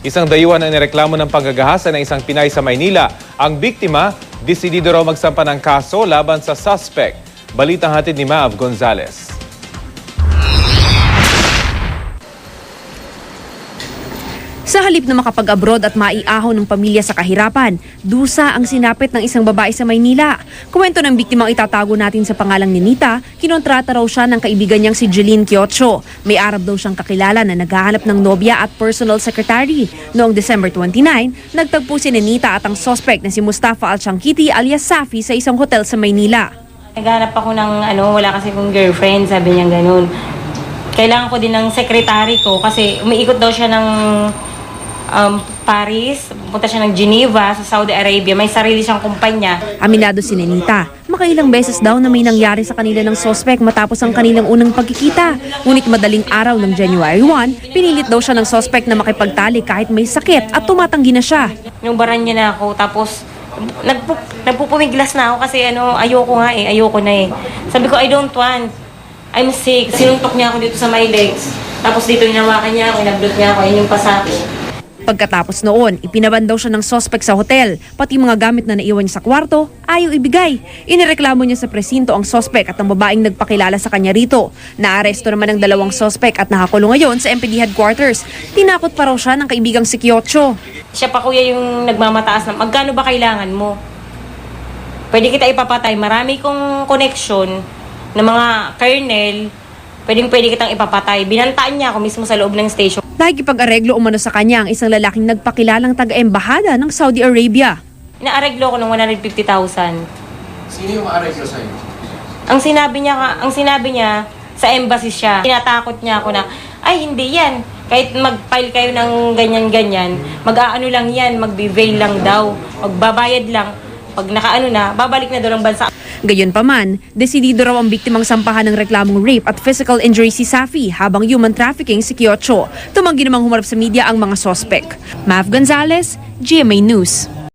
Isang dayuhan ang nireklamo ng panggagahasa ng isang Pinay sa Maynila. Ang biktima, desidido raw magsampa ng kaso laban sa suspect. Balitang hatid ni Mav Gonzalez. Sa halip na makapag-abroad at maiahon ng pamilya sa kahirapan, dusa ang sinapit ng isang babae sa Maynila. Kuwento ng biktimang itatago natin sa pangalang Ninita, kinontrata raw siya ng kaibigan niyang si Jeline Quiocho. May Arab daw siyang kakilala na naghahanap ng nobya at personal secretary. Noong December 29, nagtagpo si Ninita at ang suspect na si Mustafa Al-Shankiti alias Safi sa isang hotel sa Maynila. Naghanap ako ng wala kasi kong girlfriend, sabi niya ganun. Kailangan ko din ng secretary ko kasi umiikot daw siya ng Paris, pumunta siya ng Geneva sa Saudi Arabia. May sarili siyang kumpanya. Aminado si Ninita, makailang beses daw na may nangyari sa kanila ng suspect matapos ang kanilang unang pagkikita. Ngunit madaling araw ng January 1, pinilit daw siya ng suspect na makipagtalik kahit may sakit at tumatanggi na siya. Yung baran niya na ako, tapos nagpupumiglas na ako kasi ayoko na eh. Sabi ko, I don't want. I'm sick. Sinuntok niya ako dito sa my legs. Tapos dito hinawakan niya ako, inablot niya ako, yun yung pasako. Pagkatapos noon, ipinaban daw siya ng suspect sa hotel, pati mga gamit na naiwan niya sa kwarto, ayaw ibigay. Inireklamo niya sa presinto ang suspect at ang babaeng nagpakilala sa kanya rito. Naaresto naman ang dalawang suspect at nakakulong ngayon sa MPD headquarters. Tinakot pa raw siya ng kaibigang si Quiocho. Siya pa kuya yung nagmamataas na, magkano ba kailangan mo? Pwede kita ipapatay. Marami kong connection ng mga colonel, pwede kitang ipapatay. Binantaan niya ako mismo sa loob ng station. Nakikipag-areglo umano sa kanya ang isang lalaking nagpakilalang taga-embahada ng Saudi Arabia. Inaareglo ko ng 150,000. Sino yung maareglo sa'yo? Ang sinabi niya sa embassy siya. Tinatakot niya ako na, ay hindi yan. Kahit mag-file kayo ng ganyan-ganyan, mag-aano lang yan, mag-bevail lang daw, magbabayad lang. Pag nakaano na, babalik na daw ng bansa. Gayunpaman, desidido raw ang biktimang sampahan ng reklamong rape at physical injury si Safi habang human trafficking si Quiocho. Tumanggi namang humarap sa media ang mga sospek. Mav Gonzalez, GMA News.